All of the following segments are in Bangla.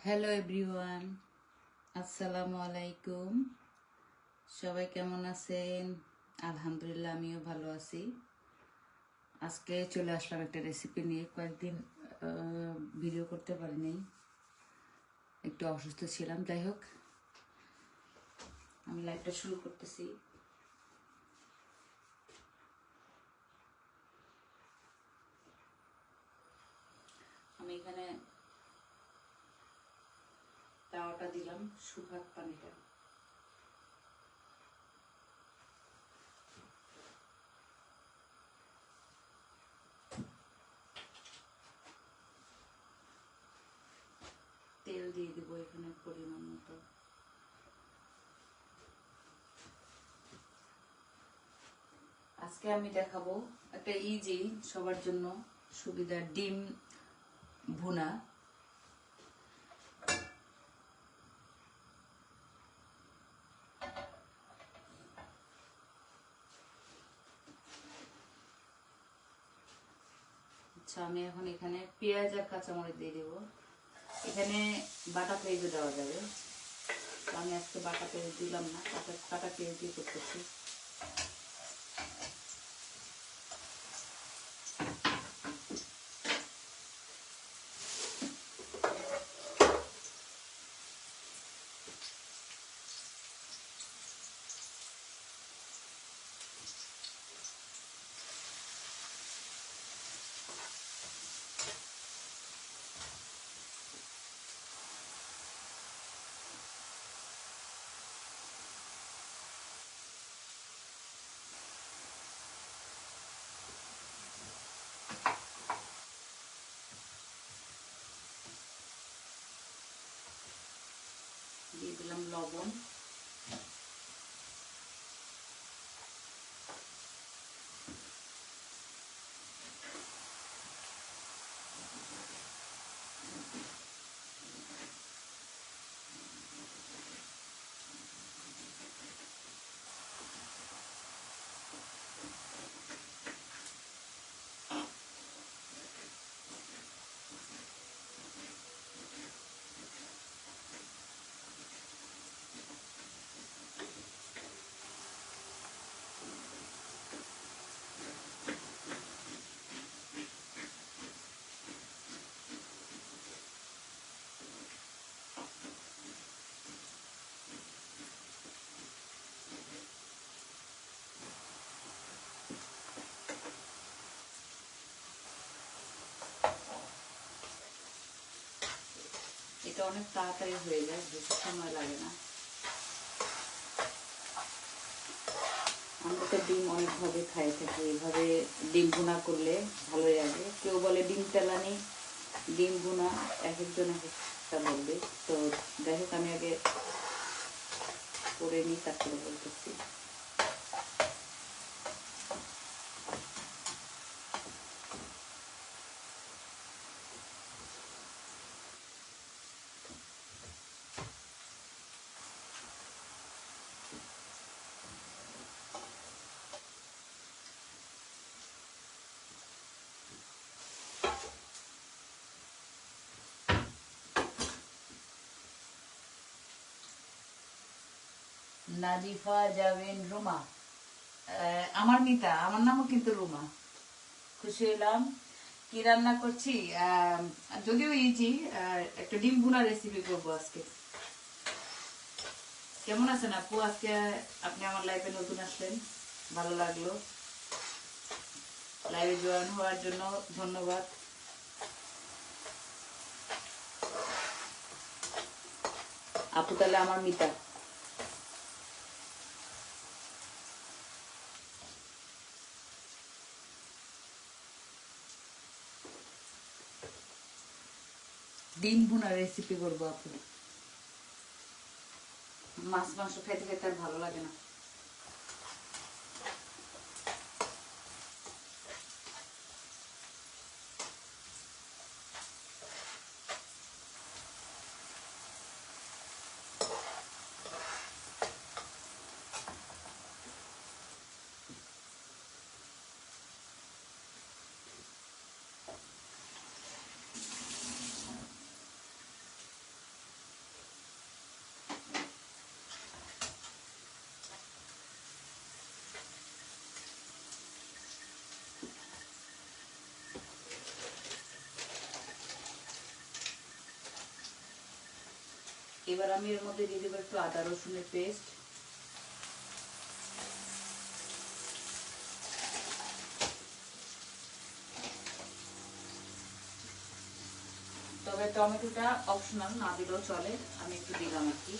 হ্যালো এভরিওয়ান, আসসালামু আলাইকুম। সবাই কেমন আছেন? আলহামদুলিল্লাহ, আমিও ভালো আছি। আজকে চলে আসলাম একটা রেসিপি নিয়ে। কয়েকদিন ভিডিও করতে পারিনি, একটু অসুস্থ ছিলাম। যাই হোক, আমি লাইভটা শুরু করতেছি। আমি এখানে তাওয়াটা দিলাম, শুকনো পানিটা। তেল দিয়ে দিব এখানে পরিমাণ মতো। আজকে আমি দেখাবো একটা ইজি, সবার জন্য সুবিধা, ডিম ভুনা। আচ্ছা, আমি এখন এখানে পেঁয়াজ আর কাঁচামরিচ দিয়ে দেবো। এখানে বাটা পেঁয়াজও দেওয়া যাবে, তো আমি আজকে বাটা পেঁয়াজ দিলাম না, কাটা পেঁয়াজ দিয়ে করতেছি। দিয়ে দিলাম লবণ, এটা অনেক তাড়াতাড়ি হয়ে যায়, বেশি সময় লাগে না। আমরা তো ডিম অনেকভাবে খাই থাকি, এভাবে ডিম ভুনা করলে ভালোই লাগে। কেউ বলে ডিম তেলানি, ডিম ভুনা, এক একজন এক একটা বলবে। তো যাই হোক, আমি আগে করে নিই, তারপরে বলতেছি। নাজিফা জাবিন রুমা, আমার মিতা, আমার নামও কিন্তু রুমা। খুশি হলাম। কি রান্না করছি? যদিও ইজি, একটা ডিম ভুনা রেসিপি করবো আজকে। কেমন আছেন আপু? আজকে আপনি আমার লাইফে নতুন আসলেন, ভালো লাগলো। লাইভে জয়েন হওয়ার জন্য ধন্যবাদ। আপু তাহলে আমার মিতা। ডিম ভুনা রেসিপি করবো আপু। মাছ মাংস খাইতে খাইতে আর ভালো লাগে না। এবার আমি এর মধ্যে দিয়ে দেবো একটু আদা রসুনের পেস্ট, তবে টমেটোটা অপশনাল, না দিলেও চলে, আমি একটু দিলাম আর কি।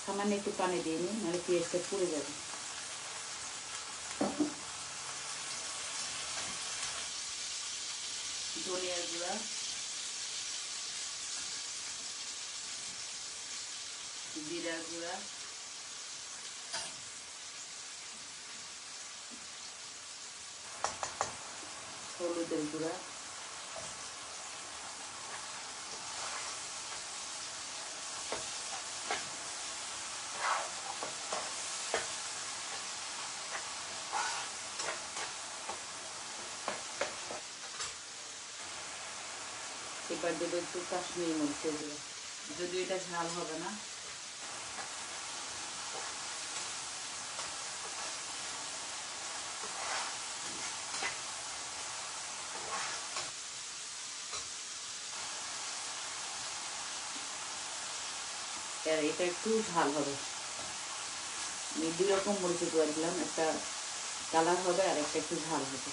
সামান্য একটু পানি দিয়ে নিই, নাহলে পেঁয়াজটা পুড়ে যাবে। ধনিয়ার গুঁড়া, জিরার গুঁড়া, হলুদের গুঁড়া, এবার দেবো একটু কাশ্মীরি মরিচের গুঁড়া, যদিও এটা ঝাল হবে না। এটা একটু ঝাল হবে, আমি 2 রকম মরিচের গুঁড়া দিলাম, একটা কালার হবে আর একটা একটু ঝাল হবে।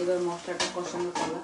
এবার মশলাটা কষানো পালা।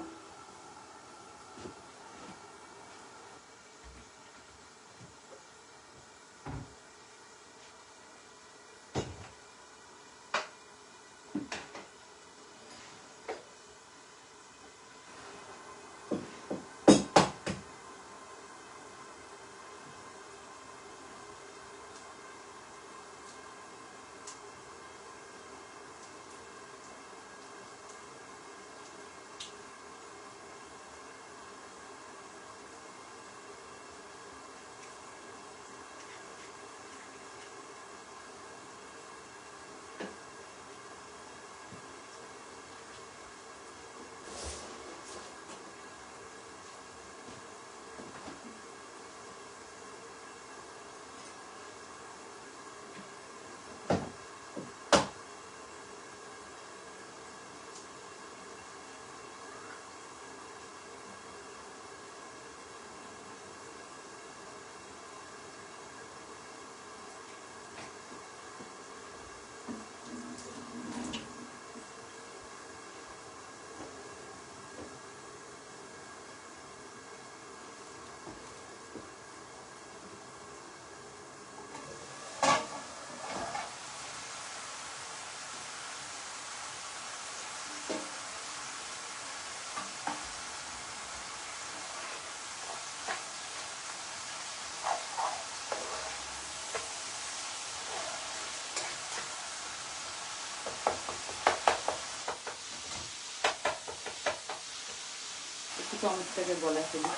একটু টমেটোটাকে গলায় ফেলি।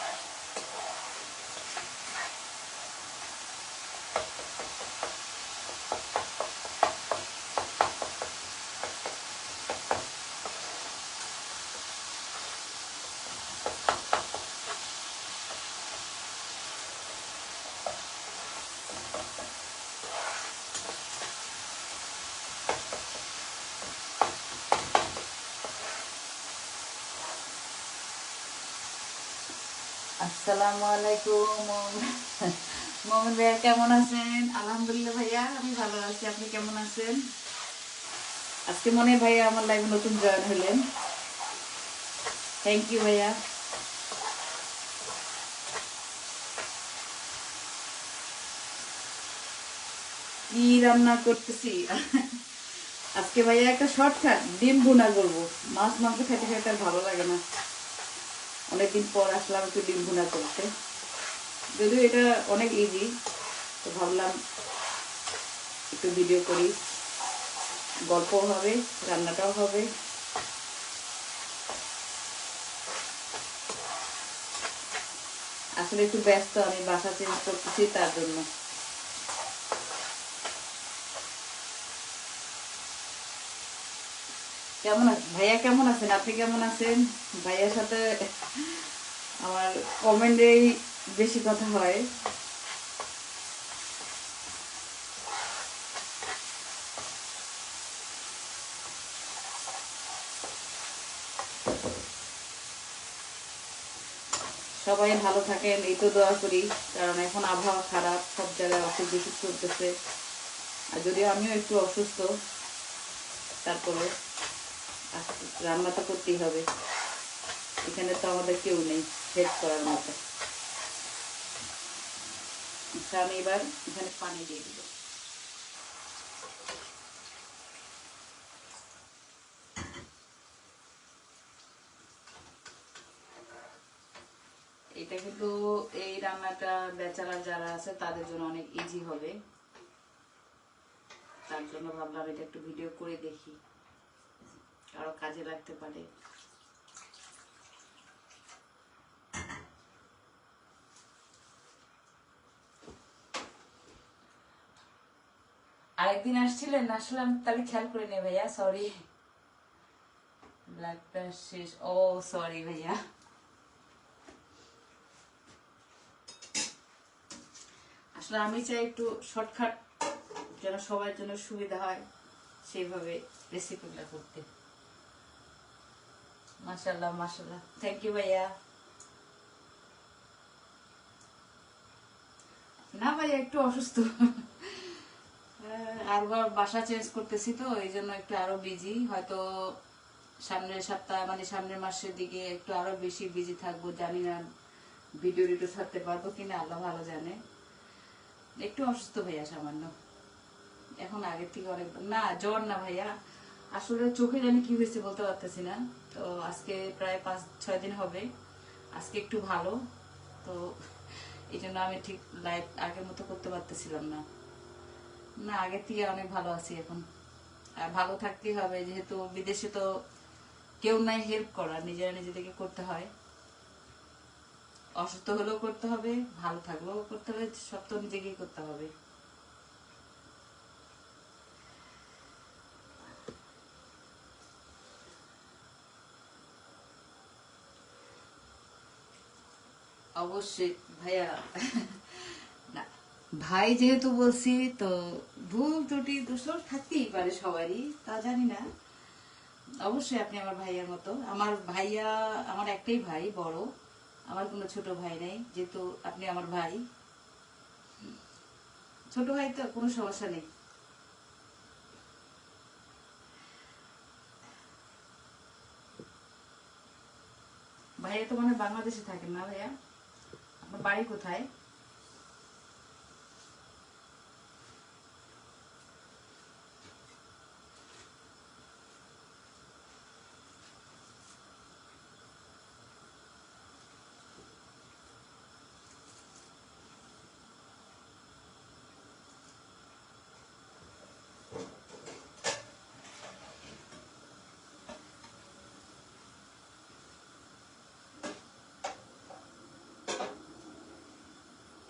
আসসালামু আলাইকুম। মোমেন ভাইয়া কেমন আছেন? আলহামদুলিল্লাহ ভাইয়া, আমি ভালো আছি। আপনি কেমন আছেন? আজকে মনে হয় ভাইয়া আমার লাইভে নতুন জয়েন হলেন। থ্যাংক ইউ ভাইয়া। কি রান্না করতেছি আজকে ভাইয়া একটা শর্টকাট ডিম ভুনা করবো। মাছ মাংস খেতে খেতে আর ভালো লাগে না, অনেকদিন পর আসলাম একটু ডিম ভুনা করতে। যদিও এটা অনেক ইজি, তো ভাবলাম একটু ভিডিও করি, গল্পও হবে রান্নাটাও হবে। আসলে একটু ব্যস্ত, আমি বাসা চেঞ্জ করতেছি তার জন্য। কেমন ভাইয়া কেমন আছেন? আপনি কেমন আছেন? ভাইয়ার সাথে আমার কমেন্টেই বেশি কথা হয়। সবাই ভালো থাকেন এই তো দোয়া করি, কারণ এখন আবহাওয়া খারাপ, সব জায়গায় অসুখ বিসুখ চলতেছে। আর যদিও আমিও একটু অসুস্থ, তারপরে রান্না তো করতেই হবে, এখানে তো আমাদের কেউ নেই হেল্প করার মতো। আচ্ছা, আমি এবার এখানে পানি দিয়ে দিব। এটা কিন্তু এই রান্নাটা ব্যাচেলার যারা আছে তাদের জন্য অনেক ইজি হবে, তার জন্য ভাবলাম এটা একটু ভিডিও করে দেখি, আরো কাজে লাগতে পারে। আরেকদিন আসছিলেন, আসলে আমি তাকে খেয়াল করে নেই ভাইয়া, সরি। ব্লাডটা শেষ, ও সরি ভাইয়া। আসলে আমি চাই একটু শর্টকাট, যেন সবার জন্য সুবিধা হয় সেইভাবে রেসিপিগুলো করতে। মাশাআল্লাহ মাশাআল্লাহ, থ্যাংক ইউ ভাইয়া। না ভাইয়া, একটু অসুস্থ, আরবার বাসা চেঞ্জ করতেছি তো এই জন্য একটু আরো বিজি। হয়তো সামনের সপ্তাহ মানে সামনের মাসের দিকে একটু আরো বেশি বিজি থাকবো, জানি না ভিডিও টিডিও ছাড়তে পারবো কিনা, আল্লাহ ভালো জানে। একটু অসুস্থ ভাইয়া সামান্য, এখন আগের থেকে অনেক। না জ্বর না ভাইয়া, আসলে চোখে জানি কি হয়েছে বলতে পারতেছি না। তো আজকে প্রায় 5-6 দিন হবে, আজকে একটু ভালো। তো এই জন্য আমি ঠিক লাইফ আগের মতো করতে পারতেছিলাম না। না, আগের থেকে অনেক ভালো আছি এখন। আর ভালো থাকতেই হবে, যেহেতু বিদেশে তো কেউ নাই হেল্প করার, নিজেরা নিজেদেরকে করতে হয়। অসুস্থ হলেও করতে হবে, ভালো থাকলেও করতে হবে, সব তো নিজেকেই করতে হবে। অবশ্যই ভাইয়া। না, ভাই যেহেতু বলছি তো ভুল ত্রুটি দোষর থাকতেই পারে সবারই, তা জানি না। অবশ্যই আপনি আমার ভাইয়ার মতো। আমার ভাইয়া, আমার একটাই ভাই বড়, আমার কোনো ছোট ভাই নাই, যেহেতু আপনি আমার ভাই। ছোট ভাই তো কোনো সমস্যা নেই। ভাইয়া তো মানে বাংলাদেশে থাকেন না ভাইয়া? আপনার বাড়ি কোথায়?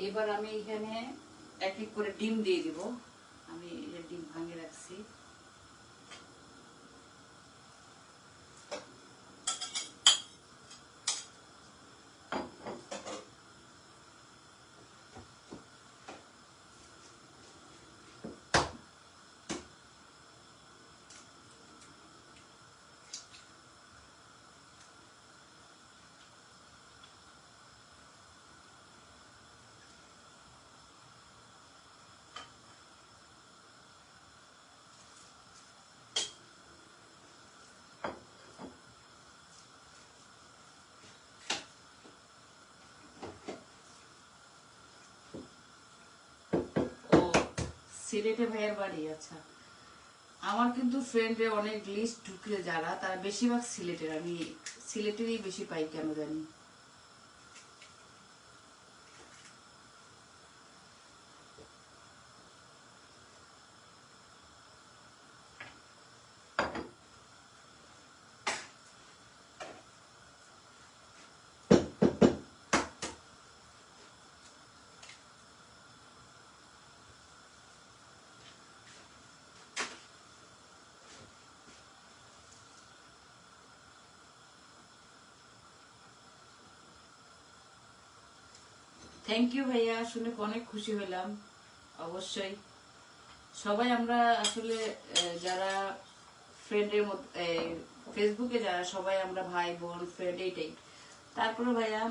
এবার আমি এখানে এক এক করে ডিম দিয়ে দিব। আমি ডিম ভাঙে রাখছি। সিলেটে ভাইয়ার বাড়ি। আচ্ছা, আমার কিন্তু ফ্রেন্ডে অনেক লিস্ট ঢুকলে যারা, তারা বেশিরভাগ সিলেটের। আমি সিলেটেরই বেশি পাই কেন জানি। থ্যাংক ইউ ভাইয়া, শুনে অনেক খুশি হলাম। অবশ্যই সবাই আমরা আসলে যারা ফ্রেন্ডের মধ্যে, ফেসবুকে যারা সবাই আমরা ভাই বোন ফ্রেন্ড এইটাই। তারপরে ভাইয়া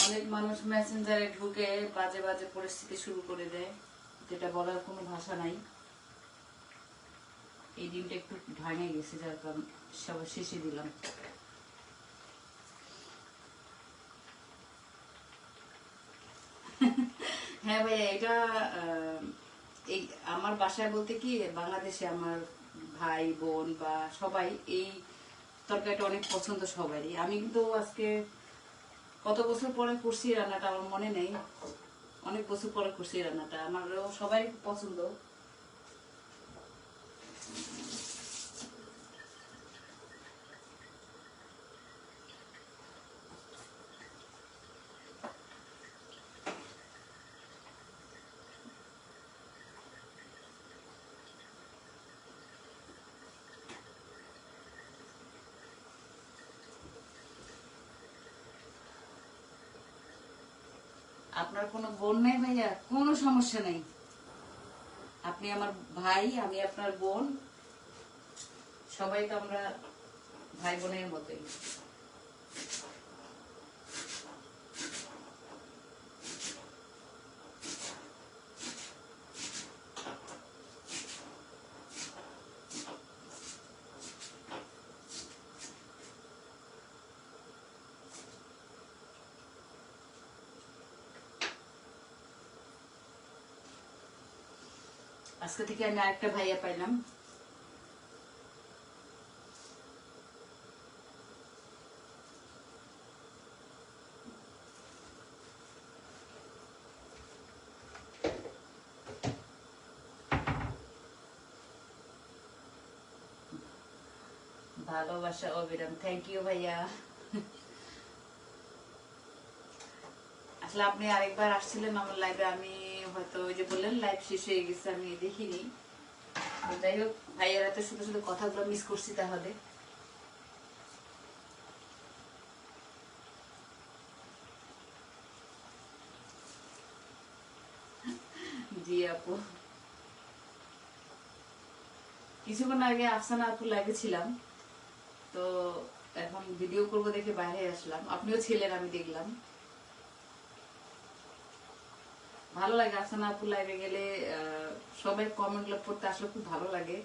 অনেক মানুষ মেসেঞ্জারে ঢুকে বাজে বাজে পরিস্থিতি শুরু করে দেয়, যেটা বলার কোনো ভাষা নাই। এই দিনটা একটু ভাঙে গেছে, যার কারণ সবাই শেষে দিলাম। হ্যাঁ ভাইয়া, এটা এই আমার বাসায় বলতে কি বাংলাদেশে আমার ভাই বোন বা সবাই এই তরকারিটা অনেক পছন্দ সবারই। আমি কিন্তু আজকে কত বছর পরে করছি রান্নাটা, আমার মনে নেই, অনেক বছর পরে করছি রান্নাটা, আমারও সবাই পছন্দ। আপনার কোনো বোন নেই ভাইয়া? কোনো সমস্যা নেই, আপনি আমার ভাই, আমি আপনার বোন, সবাই তো আমরা ভাই বোনের মতোই। আজকে থেকে আমি আরেকটা ভাইয়া পাইলাম। ভালোবাসা অবিরাম, থ্যাংক ইউ ভাইয়া। আসলে আপনি আরেকবার আসছিলেন আমার লাইভে, আমি হয়তো ওই যে বললেন লাইভ শেষ হয়ে গেছে, আমি দেখিনি। যাই হোক, ভাইয়ার এত শুধু শুধু কথাগুলো মিস করছি তাহলে। জি আপু, কিছুক্ষণ আগে আফসানা আপুর লাইভে ছিলাম, তো এখন ভিডিও করব দেখে বাইরে আসলাম, আপনিও ছিলেন আমি দেখলাম। ভালো লাগে আফসানা আপুর লাইভে গেলে, সবাই কমেন্ট গুলো পড়তে আসলে খুব ভালো লাগে।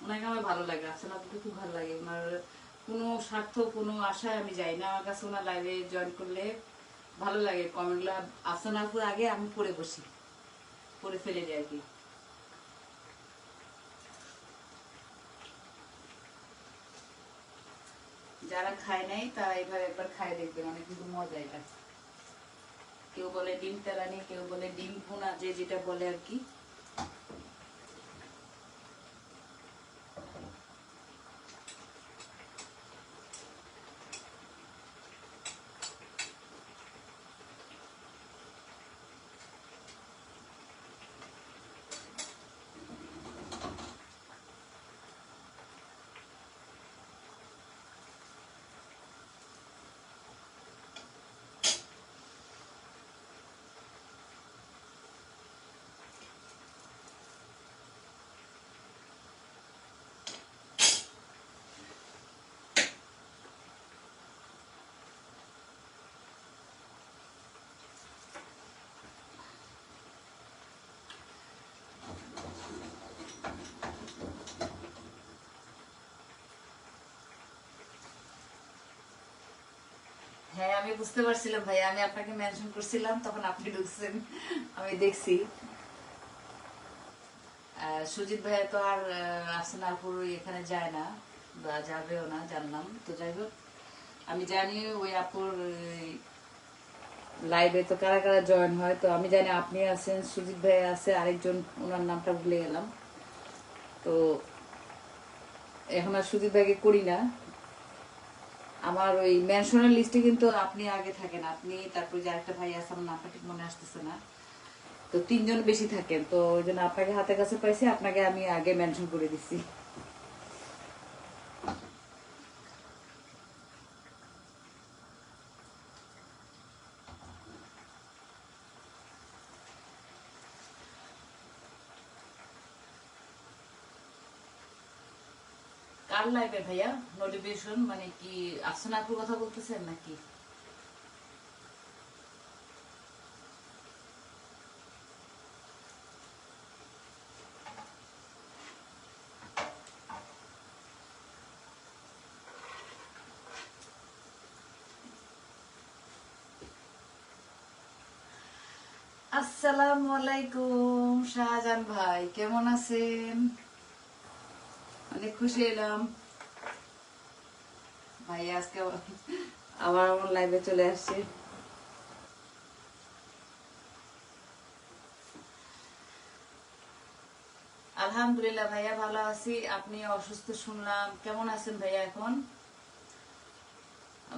ওনাকে আমার ভালো লাগে, আফসানা আপুকে খুব ভালো লাগে। ওনার কোনো স্বার্থ কোনো আশায় আমি যাই না, আমার কাছে ওনার লাইভে জয়েন করলে ভালো লাগে। কমেন্টগুলো আফসানা আপুর আগে আমি পড়ে বসি, পড়ে ফেলে যাই আর কি। যারা খায় নাই তারা এবার একবার খায় দেখবেন, অনেক কিন্তু মজা এটা। কেউ বলে ডিম তেলানি, কেউ বলে ডিম ভুনা, যে যেটা বলে আর কি। হ্যাঁ আমি বুঝতে পারছিলাম ভাইয়া, আমি আপনাকে মেনশন করছিলাম তখন আপনি ঢুকছেন, আমি দেখছি। সুজিত ভাইয়া তো আর আর্সেনালপুর এখানে যায় না বা যাবেও না জানলাম, তো যাই হোক আমি জানি ওই আপুর লাইভে তো কারা কারা জয়েন হয়, তো আমি জানি আপনি আছেন, সুজিত ভাইয়া আছে, আরেকজন ওনার নামটা ভুলে গেলাম। তো এখন আর সুজিত ভাইকে করি না, আমার ওই মেনশনের লিস্টে কিন্তু আপনি আগে থাকেন, আপনি তারপর যে আরেকটা ভাই আছে আমার নামটা ঠিক মনে আসতেছে না, তো তিনজন বেশি থাকেন, তো ওই জন্য আপনাকে হাতের কাছে পাইছি, আপনাকে আমি আগে মেনশন করে দিছি। কার লাইভে ভাইয়া নোটিফিকেশন, মানে কি আফসানা আপুর কথা বলতেছেন নাকি? আসসালামু আলাইকুম শাহজাহান ভাই, কেমন আছেন? অনেক খুশি এলাম ভাই, আজকে আবার আমার লাইভে চলে আসছে। আলহামদুলিল্লাহ ভাইয়া ভালো আছি, আপনি অসুস্থ শুনলাম, কেমন আছেন ভাইয়া এখন?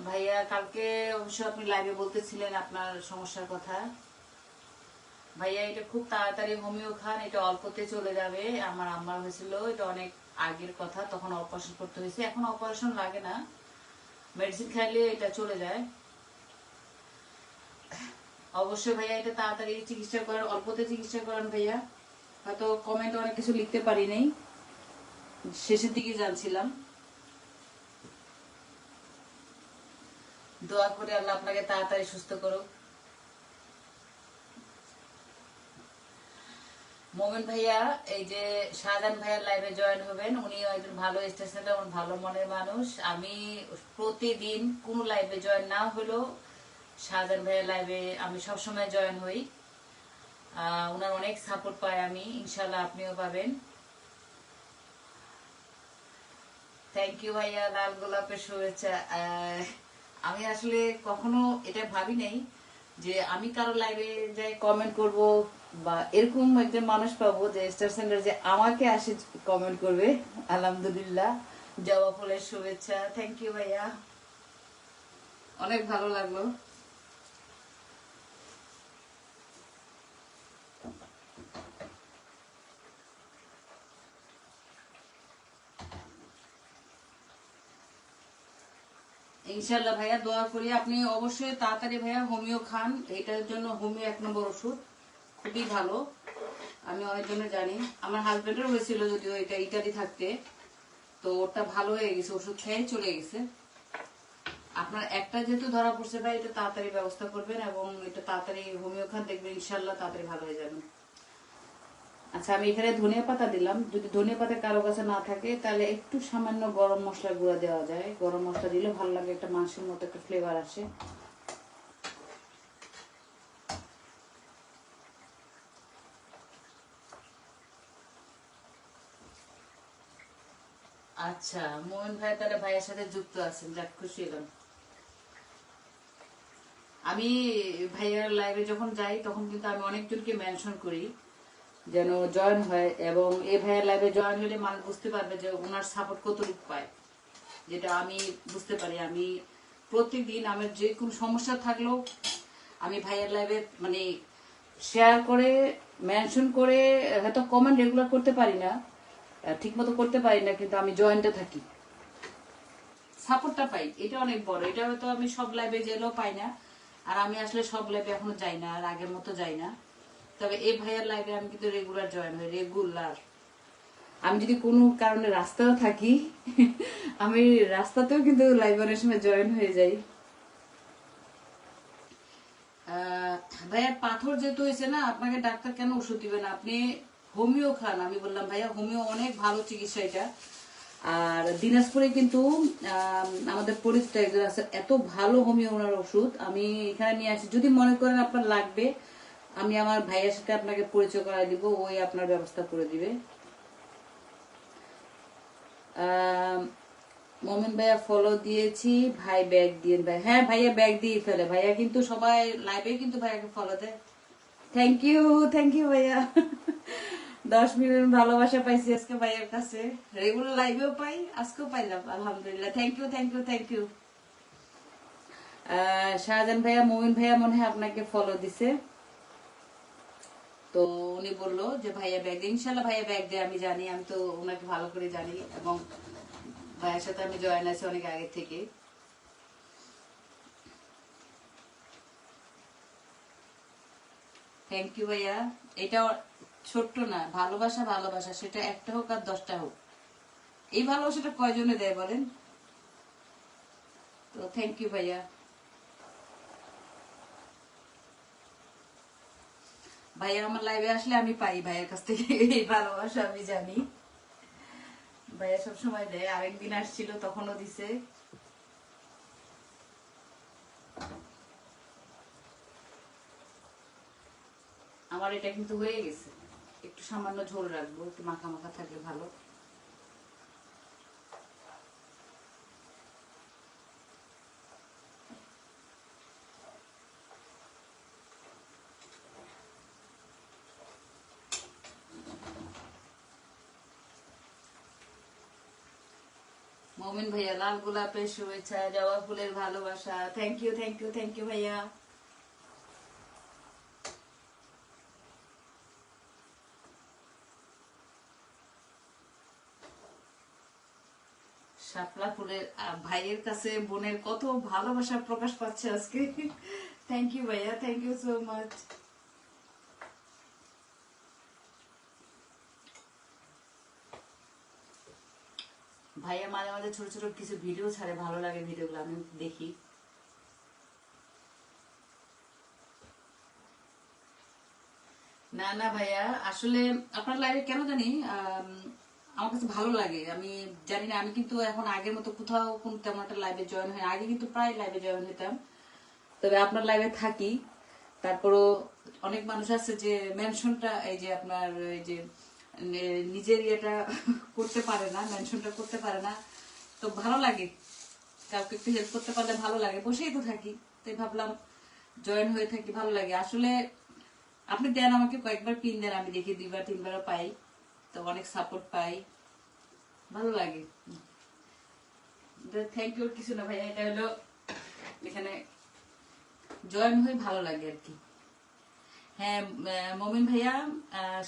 ভাইয়া কালকে অবশ্য আপনি লাইভে বলতেছিলেন আপনার সমস্যার কথা। ভাইয়া এটা খুব তাড়াতাড়ি হোমিও খান, এটা অল্পতে চলে যাবে। আমার আম্মার হয়েছিল, এটা অনেক আগের কথা, তখন অপারেশন করতে হয়েছে, এখন অপারেশন লাগে না, মেডিসিন খাইলে এটা চলে যায়। অবশ্যই ভাইয়া এটা তাড়াতাড়ি চিকিৎসা করেন, অল্পতে চিকিৎসা করেন ভাইয়া। হয়তো কমেন্টে অনেক কিছু লিখতে পারি নাই, শেষের দিকে জানছিলাম। দোয়া করে আল্লাহ আপনাকে তাড়াতাড়ি সুস্থ করুক। মোমেন ভাইয়া এই যে শাহজাহান ভাইয়ার লাইভে জয়েন হবেন, উনি একজন ভালো স্টেশন, ভালো মনের মানুষ। আমি প্রতিদিন কোন লাইভে জয়েন না হলেও শাহজাহান ভাইয়ার লাইভে আমি সবসময় জয়েন হই। ওনার অনেক সাপোর্ট পাই আমি, ইনশাল্লাহ আপনিও পাবেন। থ্যাংক ইউ ভাইয়া, লাল গোলাপের শুভেচ্ছা। আমি আসলে কখনো এটা ভাবি নাই যে আমি কারো লাইভে যাই কমেন্ট করব, বা এরকম একজন মানুষ পাবো যে স্টার সেন্টার যে আমাকে আসে কমেন্ট করবে। আলহামদুলিল্লাহ, জবা ফুলের শুভেচ্ছা, থ্যাংক ইউ ভাইয়া, অনেক ভালো লাগলো। ইনশাল্লাহ ভাইয়া দোয়া করি, আপনি অবশ্যই তাড়াতাড়ি ভাইয়া হোমিও খান, এটার জন্য হোমিও 1 নম্বর ওষুধ, খুবই ভালো। আমি অনেকজনের জানি, আমার হাজবেন্ডের হয়েছিল, যদিও এটা ইটালি থাকতে, তো ওটা ভালো হয়ে গেছে, ওষুধ খেয়ে চলে গেছে। আপনার একটা যেহেতু ধরা পড়ছে ভাই, এটা তাড়াতাড়ি ব্যবস্থা করবেন এবং এটা তাড়াতাড়ি হোমিও খান, দেখবেন ইনশাল্লাহ তাড়াতাড়ি ভালো হয়ে যাবেন। আচ্ছা আমি এখানে ধনিয়া পাতা দিলাম, যদি ধনিয়া পাতা কারো কাছে না থাকে তাহলে একটু সামান্য গরম মশলা গুঁড়া দেওয়া যায়, গরম মশলা দিলে ভালো লাগে, একটা মাংসের মতো একটা ফ্লেভার আসে। আচ্ছা মোহন ভাই তাহলে ভাইয়ের সাথে যুক্ত আছেন, যাক খুশি হলাম। আমি ভাইয়ার লাইভে যখন যাই তখন কিন্তু আমি অনেকজনকে মেনশন করি যেন জয়েন হয়, এবং এই ভাইয়ের লাইভে জয়েন হলে মানুষ বুঝতে পারবে যে ওনার সাপোর্ট কতটুকু পায়, যেটা আমি বুঝতে পারি। আমি প্রত্যেকদিন আমার যে কোনো সমস্যা থাকলেও আমি ভাইয়ের লাইভে মানে শেয়ার করে মেনশন করে, হয়তো কমেন্ট রেগুলার করতে পারি না, ঠিক মতো করতে পারি না, কিন্তু আমি জয়েন্টে থাকি, সাপোর্টটা পাই, এটা অনেক বড়। এটা হয়তো আমি সব লাইভে গেলেও পাই না, আর আমি আসলে সব লাইভে এখনো যাই না, আর আগের মতো যাই না, তবে এই ভাইয়ার লাইভে আমি কিন্তু রেগুলার জয়েন হই, রেগুলার। আমি যদি কোনো কারণে রাস্তাও থাকি আমি রাস্তাতেও কিন্তু লাইভ অনেক সময় জয়েন হয়ে যাই। ভাইয়া পাথর যেহেতু হয়েছে না, আপনাকে ডাক্তার কেন ওষুধ দিবে না, আপনি হোমিও খান। আমি বললাম ভাইয়া হোমিও অনেক ভালো চিকিৎসা এটা, আর দিনাজপুরে কিন্তু আমাদের পরিচিত একজন আছে, এত ভালো হোমিও ওনার ওষুধ আমি এখানে নিয়ে আসি। যদি মনে করেন আপনার লাগবে, আমি আমার ভাইয়ের সাথে আপনাকে পরিচয় করাই দিব, ওই আপনার ব্যবস্থা করে দিবে। মোমিন ভাইয়া ফলো দিয়েছি, ভাই ব্যাগ দিয়ে ভাই। হ্যাঁ ভাইয়া ব্যাগ দিয়ে ফেলে, ভাইয়া কিন্তু সবাই লাইভে কিন্তু ভাইয়াকে ফলো দেয়। থ্যাংক ইউ ভাইয়া। 10 মিলিয়ন ভালোবাসা পাইছি আজকে ভাইয়ের কাছে, রেগুলার লাইভেও পাই, আজকেও পাইলাম, আলহামদুলিল্লাহ। Thank you. শাহজাহান ভাইয়া, মোমিন ভাইয়া মনে হয় আপনাকে ফলো দিছে, তো উনি বললো যে ভাইয়া ব্যাগ দিয়ে, ইনশাল্লাহ ভাইয়া ব্যাগ দিয়ে, আমি জানি, আমি তো ওনাকে ভালো করে জানি, এবং ভাইয়ের সাথে আমি জয়েন আছি অনেক আগে থেকে। থ্যাংক ইউ ভাইয়া। এটা ছোট্ট না, ভালোবাসা ভালোবাসা, সেটা একটা হোক আর 10টা হোক, এই ভালোবাসাটা কয়জনে দেয় বলেন? তো থ্যাংক ইউ ভাইয়া। ভাইয়া আমার লাইভে আসলে আমি পাই ভাইয়ের কাছ থেকে এই ভালোবাসা, আমি জানি ভাইয়া সবসময় দেয়। আরেকদিন আসছিল, তখনও দিছে। আমার এটা কিন্তু হয়ে গেছে, একটু সামান্য ঝোল রাখবো, একটু মাখা মাখা থাকলে ভালো। মমিন ভাইয়া লাল গোলাপের শুভেচ্ছা, জবা ফুলের ভালোবাসা। থ্যাংক ইউ ভাইয়া। শাপলা ফুলের ভাইয়ের কাছে বোনের কত ভালোবাসা প্রকাশ পাচ্ছে আজকে। থ্যাংক ইউ ভাইয়া, থ্যাংক ইউ সো মাচ। ভাইয়া মাঝে মাঝে ছোট ছোট কিছু ভিডিও ছাড়ে, ভালো লাগে ভিডিওগুলো, আমি দেখি। না না ভাইয়া, আসলে আপনার লাইভে কেন জানি আমার কাছে ভালো লাগে, আমি জানি না, আমি কিন্তু এখন আগের মতো কোথাও কোন তেমন একটা লাইভে জয়েন হয়, আগে কিন্তু প্রায় লাইভে জয়েন হইতাম, তবে আপনার লাইভে থাকি। তারপরও অনেক মানুষ আছে যে মেনশনটা, এই যে আপনার এই যে নিজের ইয়েটা করতে পারে না, মেনশনটা করতে পারে না, তো ভালো লাগে, কাউকে একটু হেল্প করতে পারলে ভালো লাগে, বসেই তো থাকি, তাই ভাবলাম জয়েন হয়ে থাকি, ভালো লাগে আসলে। আপনি দেন আমাকে কয়েকবার পিন দেন, আমি দেখি 2বার 3বারও পাই, তো অনেক সাপোর্ট পাই, ভালো লাগে। থ্যাংক ইউ কিছু না ভাইয়া, এটা হলো এখানে জয়েন হয়ে ভালো লাগে আর কি। হ্যাঁ মমিন ভাইয়া,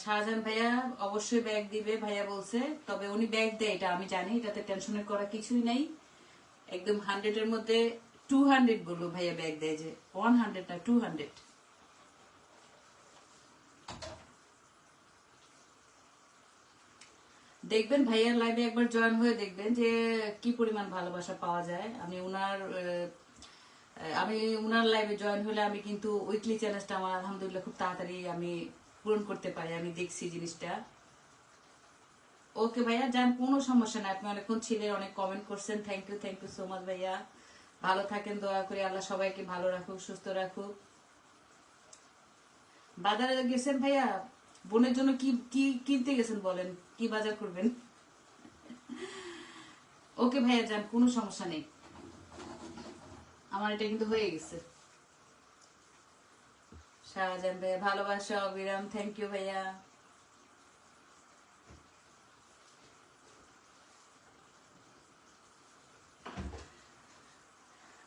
শাহজাহান ভাইয়া অবশ্যই ব্যাগ দিবে ভাইয়া বলছে, তবে উনি ব্যাগ দেয় এটা আমি জানি, এটাতে টেনশনের করা কিছুই নাই, একদম 100-এর মধ্যে 200 বলবো ভাইয়া ব্যাগ দেয়, যে 100 না 200। দেখবেন ভাইয়ার লাইভে একবার জয়েন হয়ে দেখবেন যে কি পরিমাণ ভালোবাসা পাওয়া যায়। আমি উনার লাইভে জয়েন হলে আমি কিন্তু উইকলি চ্যালেঞ্জটা আমার আলহামদুলিল্লাহ খুব তাড়াতাড়ি আমি পূরণ করতে পারি, আমি দেখছি জিনিসটা। ওকে ভাইয়া যান, কোনো সমস্যা নাই, আপনি অনেকক্ষণ ছিলেন, অনেক কমেন্ট করছেন, থ্যাংক ইউ সো মাচ ভাইয়া। ভালো থাকেন, দোয়া করি আল্লাহ সবাইকে ভালো রাখুক, সুস্থ রাখুক। বাজারে গেছেন ভাইয়া, বোনের জন্য কি কি কিনতে গেছেন বলেন, কি বাজার করবেন? ওকে ভাইয়া যান, কোনো সমস্যা নেই, আমার এটা কিন্তু হয়ে গেছে। শাহজাহান ভাইয়া ভালোবাসা অবিরাম, থ্যাংক ইউ ভাইয়া।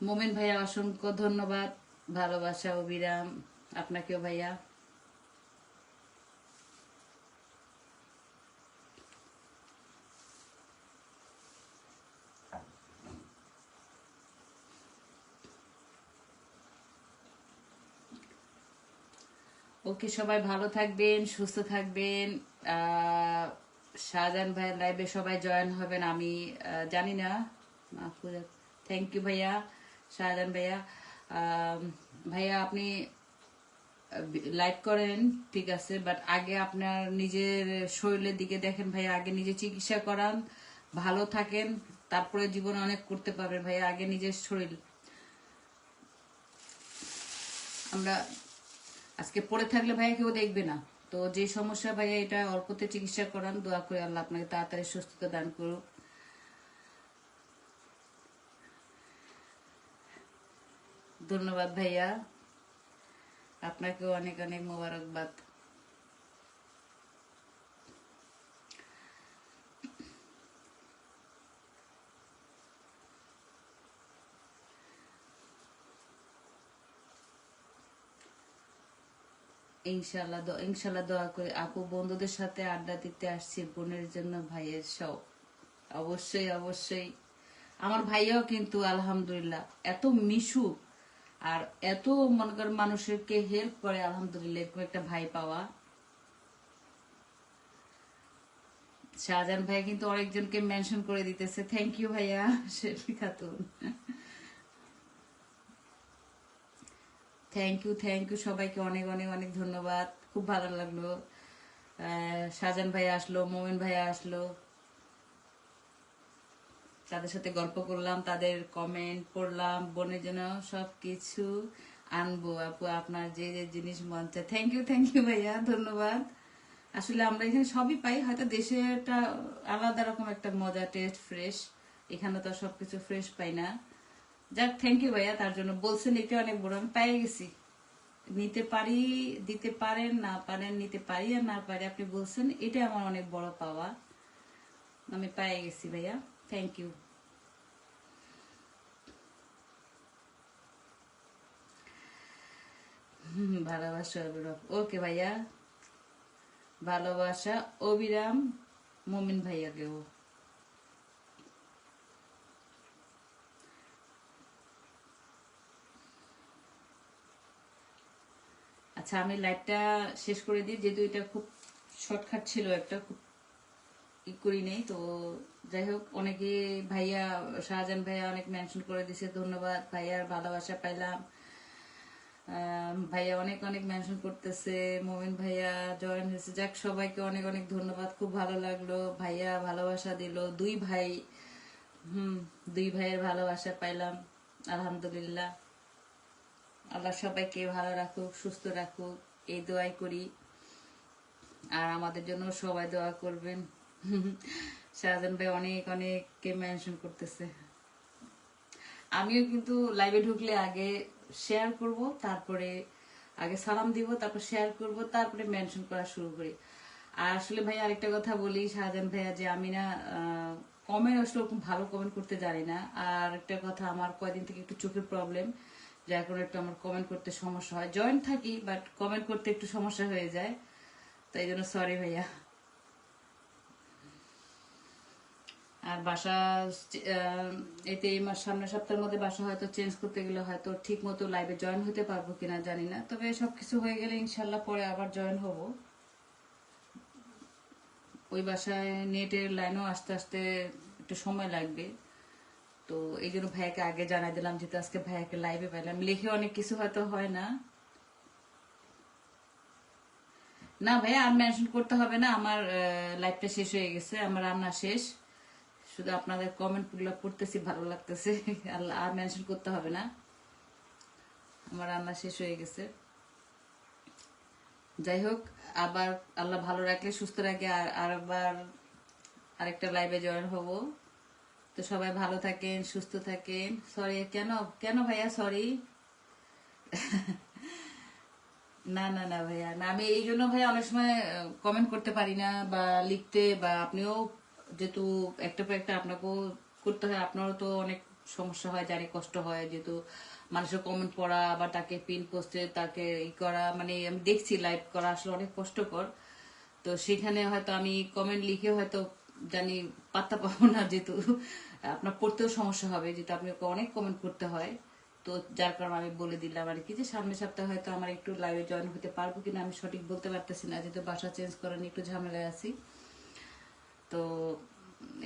মোমেন ভাইয়া অসংখ্য ধন্যবাদ, ভালোবাসা অবিরাম আপনাকেও ভাইয়া। ওকে সবাই ভালো থাকবেন, সুস্থ থাকবেন। শাহজাহান ভাইয়ের লাইভে সবাই জয়েন হবেন, আমি জানি না। থ্যাংক ইউ ভাইয়া, শাহজাহান ভাইয়া। ভাইয়া আপনি লাইভ করেন ঠিক আছে, বাট আগে আপনার নিজের শরীরের দিকে দেখেন ভাইয়া, আগে নিজে চিকিৎসা করান, ভালো থাকেন, তারপরে জীবনে অনেক করতে পারবেন ভাইয়া। আগে নিজের শরীর, আমরা আজকে পড়ে থাকলে ভাইয়া কেউ দেখবে না। তো যে সমস্যা ভাইয়া, এটা অল্পতে চিকিৎসা করান, দোয়া করে আল্লাহ আপনাকে তাড়াতাড়ি সুস্থতা দান করুক। ধন্যবাদ ভাইয়া, আপনাকেও অনেক অনেক মোবারকবাদ। ইনশাল্লাহ ইনশাল্লাহ দোয়া করে। আপু বন্ধুদের সাথে আড্ডা দিতে আসছি, বোনের জন্য ভাইয়ের সব। অবশ্যই অবশ্যই। আমার ভাইয়াও কিন্তু আলহামদুলিল্লাহ এত মিশুক আর এত মনে করেন মানুষকে হেল্প করে, আলহামদুলিল্লাহ এরকম একটা ভাই পাওয়া। শাহজাহান ভাই কিন্তু অনেকজনকে মেনশন করে দিতেছে, থ্যাংক ইউ ভাইয়া শেফি খাতুন। থ্যাংক ইউ সবাইকে অনেক অনেক অনেক ধন্যবাদ, খুব ভালো লাগলো। শাহজাহান ভাই আসলো, মোমিন ভাইয়া আসলো, তাদের সাথে গল্প করলাম, তাদের কমেন্ট পড়লাম, বোনের জন্য সবকিছু আনবো আপু, আপনার যে যে জিনিস মন চায়। থ্যাংক ইউ ভাইয়া, ধন্যবাদ। আসলে আমরা এখানে সবই পাই, হয়তো দেশে একটা আলাদা রকম একটা মজা, টেস্ট ফ্রেশ। এখানে তো সবকিছু ফ্রেশ পাই না। যাক, থ্যাংক ইউ ভাইয়া, তার জন্য বলছেন, এটা অনেক বড়, আমি পেয়ে গেছি। নিতে পারি, দিতে পারেন না পারেন, নিতে পারি আর না পারি, আপনি বলছেন, এটা আমার অনেক বড় পাওয়া। আমি পেয়ে গেছি ভাইয়া, থ্যাংক ইউ। ভালোবাসা অবিরাম, ওকে ভাইয়া। ভালোবাসা অবিরাম মমিন ভাইয়াকেও। আচ্ছা, আমি লাইভটা শেষ করে দিই, যেহেতু এটা খুব শর্টকাট ছিল, একটা খুব ই করি নেই তো। যাই হোক, অনেকে ভাইয়া, শাহজাহান ভাইয়া অনেক মেনশন করে দিছে, ধন্যবাদ ভাইয়ার ভালোবাসা পাইলাম। ভাইয়া অনেক অনেক মেনশন করতেছে, মমিন ভাইয়া জয়েন হয়েছে, যাক সবাইকে অনেক অনেক ধন্যবাদ, খুব ভালো লাগলো। ভাইয়া ভালোবাসা দিল, দুই ভাই, হুম, দুই ভাইয়ের ভালোবাসা পাইলাম, আলহামদুলিল্লাহ। আল্লাহ সবাইকে ভালো রাখুক, সুস্থ রাখুক, এই দোয়াই করি। আর আমাদের জন্য সবাই দোয়া করবেন। শাহজাহান ভাই অনেক অনেককে মেনশন করতেছে। আমিও কিন্তু লাইভে ঢুকলে আগে শেয়ার করব, তারপরে আগে সালাম দিব, তারপর শেয়ার করব, তারপরে মেনশন করা শুরু করি। আর আসলে ভাই আরেকটা কথা বলি শাহজাহান ভাইয়া, যে আমি না কমেন্ট আসলে খুব ভালো কমেন্ট করতে জানি না। আর একটা কথা, আমার কয়দিন থেকে একটু চোখের প্রবলেম, যার কারণে একটু আমার কমেন্ট করতে সমস্যা হয়। জয়েন্ট থাকি বাট কমেন্ট করতে একটু সমস্যা হয়ে যায়, তাই জন্য সরি ভাইয়া। আর বাসা এতে এই মাস সামনের সপ্তাহের মধ্যে বাসা হয়তো চেঞ্জ করতে গেলে হয়তো ঠিক মতো লাইভে জয়েন হতে পারবো কিনা জানি না, তবে সবকিছু হয়ে গেলে ইনশাল্লাহ পরে আবার জয়েন হব। ওই বাসায় নেটের লাইনও আস্তে আস্তে একটু সময় লাগবে, তো এই জন্য ভাইয়াকে আগে জানাই দিলাম, যেহেতু আজকে ভাইয়াকে লাইভে পেলাম। লিখে অনেক কিছু হয়তো হয় না। না ভাইয়া, আর মেনশন করতে হবে না, আমার লাইভটা শেষ হয়ে গেছে, আমার রান্না শেষ। শুধু আপনাদের কমেন্ট গুলো পড়তেছি, ভালো লাগতেছে। আর মেনশন করতে হবে না, আমার রান্না শেষ হয়ে গেছে। যাই হোক, আবার আল্লাহ ভালো রাখলে, সুস্থ রাখে আর একবার আরেকটা লাইভে জয়েন হব। তো সবাই ভালো থাকেন, সুস্থ থাকেন। সরি, কেন কেন ভাইয়া সরি? না না না ভাইয়া, না, আমি এই জন্য ভাইয়া অনেক সময় কমেন্ট করতে পারি না বা লিখতে, বা আপনিও যেহেতু একটা পর একটা আপনাকেও করতে হয়, আপনারও তো অনেক সমস্যা হয়, জানি কষ্ট হয়, যেহেতু মানুষের কমেন্ট পড়া বা তাকে পিন পোস্টে তাকে ই করা, মানে আমি দেখছি লাইভ করা আসলে অনেক কষ্টকর। তো সেখানে হয়তো আমি কমেন্ট লিখে হয়তো জানি পাত্তা পাবো না, যেহেতু আপনার পড়তেও সমস্যা হবে, যেহেতু আপনাকে অনেক কমেন্ট করতে হয়। তো যার কারণে আমি বলে দিলাম আর কি, যে সামনের সপ্তাহে হয়তো আমার একটু লাইভে জয়েন হতে পারবো কিনা আমি সঠিক বলতে পারতেছি না, যেহেতু বাসা চেঞ্জ করার নিয়ে একটু ঝামেলায় আছি। তো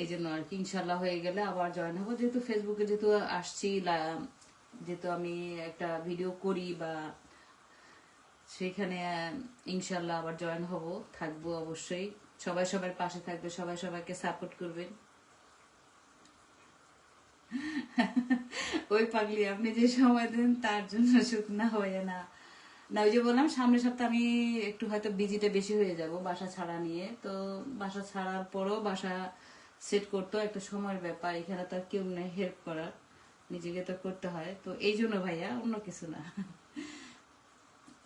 এই জন্য আর কি, ইনশাল্লাহ হয়ে গেলে আবার জয়েন হবো, যেহেতু ফেসবুকে যেহেতু আসছি, যেহেতু আমি একটা ভিডিও করি বা সেইখানে ইনশাল্লাহ আবার জয়েন হব, থাকবো অবশ্যই। সবাই সবার পাশে থাকবে, সবাই সবাইকে সাপোর্ট করবেন। ওই পাগলি, আপনি যে সময় দেন তার জন্য সুখ না হয়ে না। না, ওই যে বললাম সামনের সপ্তাহে আমি একটু হয়তো বিজিতে বেশি হয়ে যাব বাসা ছাড়া নিয়ে। তো বাসা ছাড়ার পরও বাসা সেট করতেও একটা সময়ের ব্যাপার, এখানে তো আর কেউ নেই হেল্প করার, নিজেকে তো করতে হয়। তো এই জন্য ভাইয়া, অন্য কিছু না।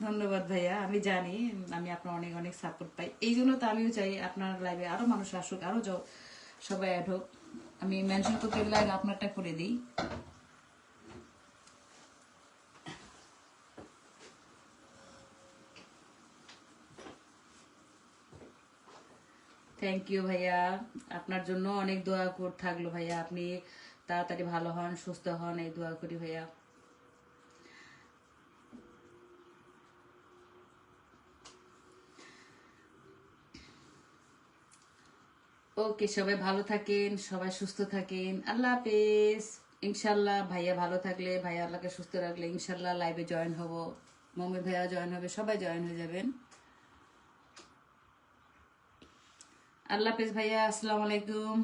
ধন্যবাদ ভাইয়া, আমি জানি আমি আপনার অনেক অনেক সাপোর্ট পাই, এই জন্য তো আমিও চাই আপনার লাইভে আরো মানুষ আসুক, আরো সবাই অ্যাড হোক। আমি মেনশন করতে লাইভ আপনারটা করে দিই। থ্যাংক ইউ ভাইয়া, আপনার জন্য অনেক দোয়া থাকলো ভাইয়া, আপনি তাড়াতাড়ি ভালো হন, সুস্থ হন, এই দোয়া করি ভাইয়া। ওকে, সবাই ভালো থাকেন, সবাই সুস্থ থাকেন, আল্লাহ হাফেজ। ইনশাল্লাহ ভাইয়া ভালো থাকলে, ভাইয়া আল্লাহকে সুস্থ রাখলে ইনশাল্লাহ লাইভে জয়েন হব, মমির ভাইয়া জয়েন হবে, সবাই জয়েন হয়ে যাবেন। আল্লাহ হাফেজ ভাইয়া, আসসালামু আলাইকুম।